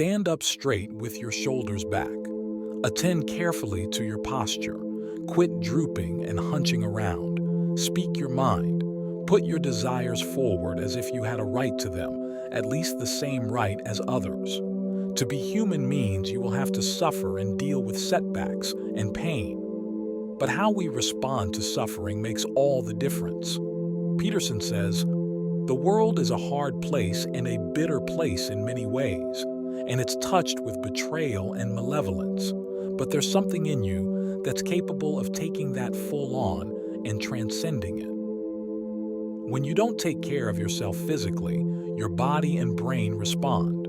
Stand up straight with your shoulders back. Attend carefully to your posture. Quit drooping and hunching around. Speak your mind. Put your desires forward as if you had a right to them, at least the same right as others. To be human means you will have to suffer and deal with setbacks and pain. But how we respond to suffering makes all the difference. Peterson says, "The world is a hard place and a bitter place in many ways, and it's touched with betrayal and malevolence. But there's something in you that's capable of taking that full on and transcending it." When you don't take care of yourself physically, your body and brain respond.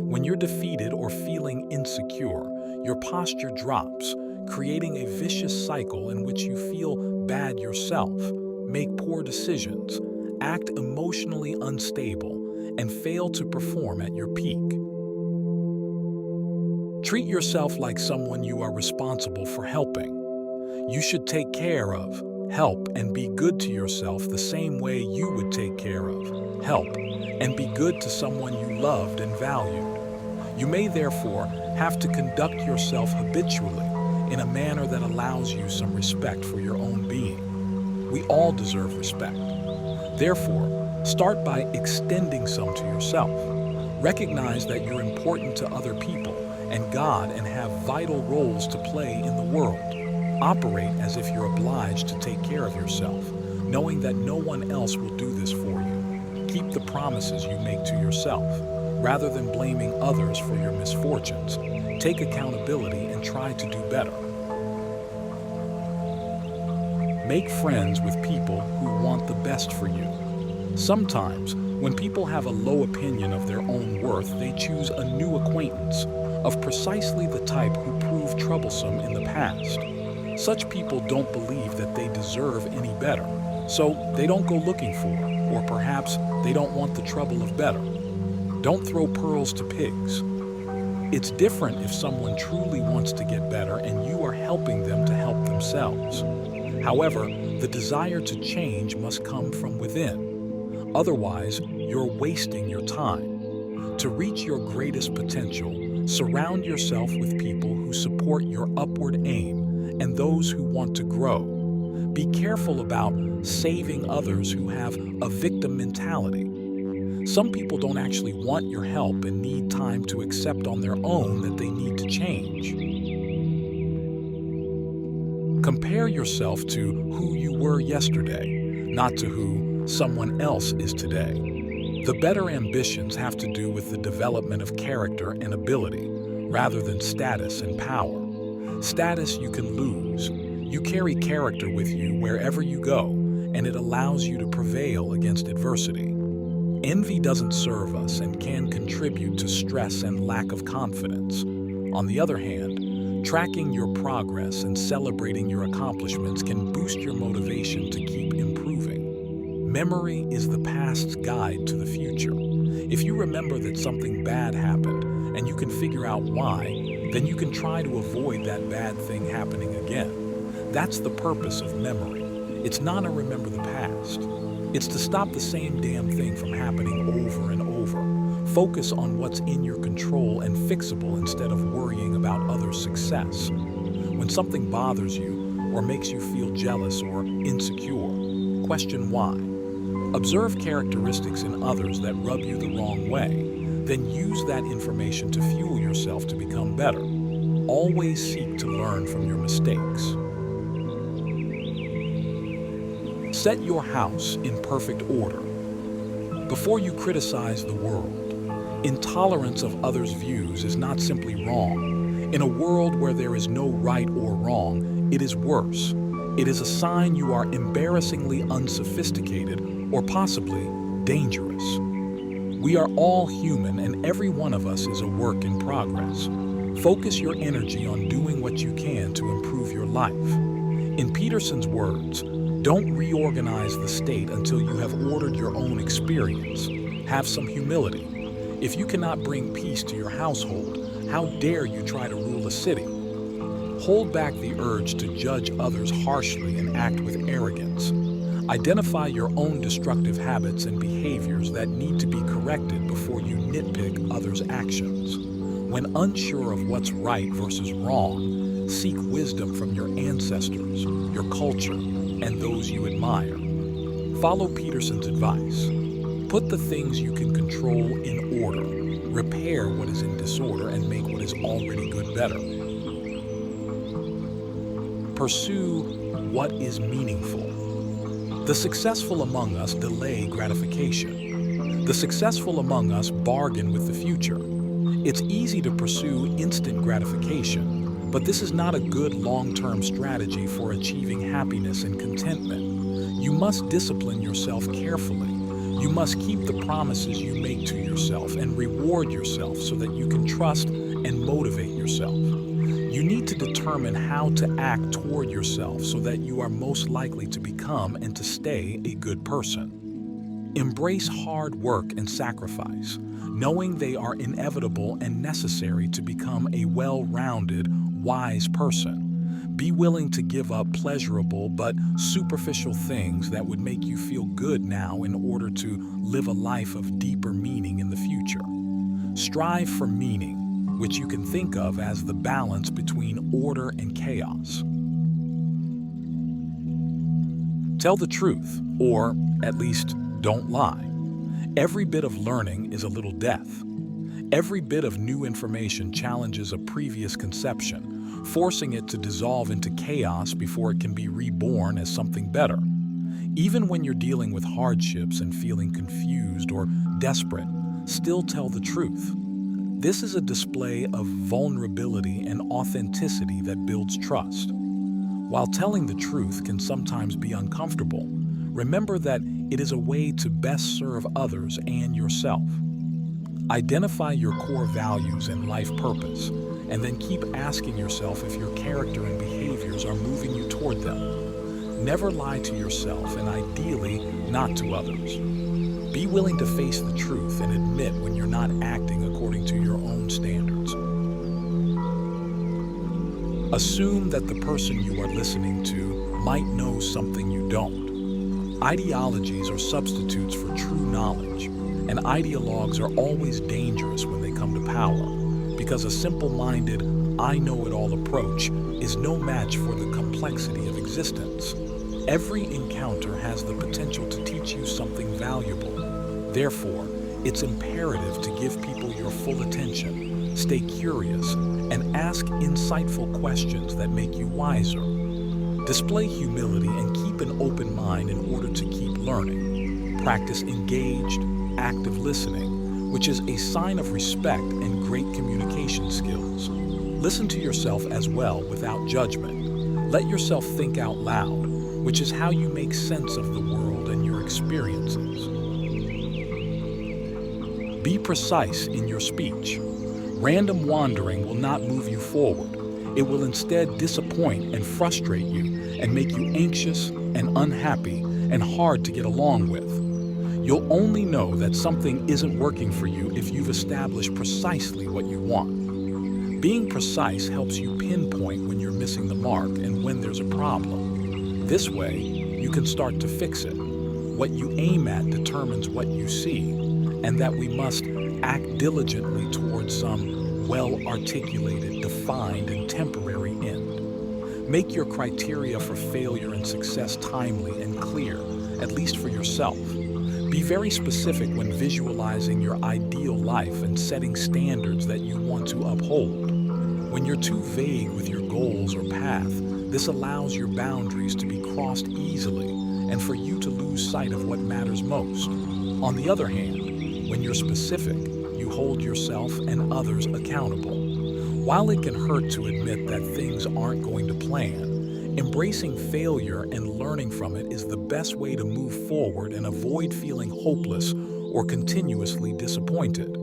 When you're defeated or feeling insecure, your posture drops, creating a vicious cycle in which you feel bad yourself, make poor decisions, act emotionally unstable, and fail to perform at your peak. Treat yourself like someone you are responsible for helping. You should take care of, help, and be good to yourself the same way you would take care of, help, and be good to someone you loved and valued. You may therefore have to conduct yourself habitually in a manner that allows you some respect for your own being. We all deserve respect. Therefore, start by extending some to yourself. Recognize that you're important to other people and God and have vital roles to play in the world. Operate as if you're obliged to take care of yourself, knowing that no one else will do this for you. Keep the promises you make to yourself. Rather than blaming others for your misfortunes, take accountability and try to do better. Make friends with people who want the best for you. Sometimes, when people have a low opinion of their own worth, they choose a new acquaintance of precisely the type who proved troublesome in the past. Such people don't believe that they deserve any better, so they don't go looking for, or perhaps they don't want the trouble of better. Don't throw pearls to pigs. It's different if someone truly wants to get better and you are helping them to help themselves. However, the desire to change must come from within. Otherwise, you're wasting your time. To reach your greatest potential, surround yourself with people who support your upward aim and those who want to grow. Be careful about saving others who have a victim mentality. Some people don't actually want your help and need time to accept on their own that they need to change. Compare yourself to who you were yesterday, not to who someone else is today. The better ambitions have to do with the development of character and ability, rather than status and power. Status you can lose. You carry character with you wherever you go, and it allows you to prevail against adversity. Envy doesn't serve us and can contribute to stress and lack of confidence. On the other hand, tracking your progress and celebrating your accomplishments can boost your motivation to keep improving. Memory is the past's guide to the future. If you remember that something bad happened and you can figure out why, then you can try to avoid that bad thing happening again. That's the purpose of memory. It's not to remember the past. It's to stop the same damn thing from happening over and over. Focus on what's in your control and fixable instead of worrying about others' success. When something bothers you or makes you feel jealous or insecure, question why. Observe characteristics in others that rub you the wrong way. Then use that information to fuel yourself to become better. Always seek to learn from your mistakes. Set your house in perfect order. Before you criticize the world, intolerance of others' views is not simply wrong. In a world where there is no right or wrong, it is worse. It is a sign you are embarrassingly unsophisticated or possibly dangerous. We are all human and every one of us is a work in progress. Focus your energy on doing what you can to improve your life. In Peterson's words, don't reorganize the state until you have ordered your own experience. Have some humility. If you cannot bring peace to your household, how dare you try to rule a city? Hold back the urge to judge others harshly and act with arrogance. Identify your own destructive habits and behaviors that need to be corrected before you nitpick others' actions. When unsure of what's right versus wrong, seek wisdom from your ancestors, your culture, and those you admire. Follow Peterson's advice. Put the things you can control in order. Repair what is in disorder and make what is already good better. Pursue what is meaningful. The successful among us delay gratification. The successful among us bargain with the future. It's easy to pursue instant gratification, but this is not a good long-term strategy for achieving happiness and contentment. You must discipline yourself carefully. You must keep the promises you make to yourself and reward yourself so that you can trust and motivate yourself. You need to determine how to act toward yourself so that you are most likely to become and to stay a good person. Embrace hard work and sacrifice, knowing they are inevitable and necessary to become a well-rounded, wise person. Be willing to give up pleasurable but superficial things that would make you feel good now in order to live a life of deeper meaning in the future. Strive for meaning, which you can think of as the balance between order and chaos. Tell the truth, or at least don't lie. Every bit of learning is a little death. Every bit of new information challenges a previous conception, forcing it to dissolve into chaos before it can be reborn as something better. Even when you're dealing with hardships and feeling confused or desperate, still tell the truth. This is a display of vulnerability and authenticity that builds trust. While telling the truth can sometimes be uncomfortable, remember that it is a way to best serve others and yourself. Identify your core values and life purpose, and then keep asking yourself if your character and behaviors are moving you toward them. Never lie to yourself, and ideally not to others. Be willing to face the truth and admit when you're not acting according to your own standards. Assume that the person you are listening to might know something you don't. Ideologies are substitutes for true knowledge, and ideologues are always dangerous when they come to power, because a simple-minded, I-know-it-all approach is no match for the complexity of existence. Every encounter has the potential to teach you something valuable. Therefore, it's imperative to give people your full attention, stay curious, and ask insightful questions that make you wiser. Display humility and keep an open mind in order to keep learning. Practice engaged, active listening, which is a sign of respect and great communication skills. Listen to yourself as well without judgment. Let yourself think out loud, which is how you make sense of the world and your experiences. Be precise in your speech. Random wandering will not move you forward. It will instead disappoint and frustrate you and make you anxious and unhappy and hard to get along with. You'll only know that something isn't working for you if you've established precisely what you want. Being precise helps you pinpoint when you're missing the mark and when there's a problem. This way, you can start to fix it. What you aim at determines what you see, and that we must act diligently towards some well-articulated, defined, and temporary end. Make your criteria for failure and success timely and clear, at least for yourself. Be very specific when visualizing your ideal life and setting standards that you want to uphold. When you're too vague with your goals or path, this allows your boundaries to be crossed easily and for you to lose sight of what matters most. On the other hand, when you're specific, you hold yourself and others accountable. While it can hurt to admit that things aren't going to plan, embracing failure and learning from it is the best way to move forward and avoid feeling hopeless or continuously disappointed.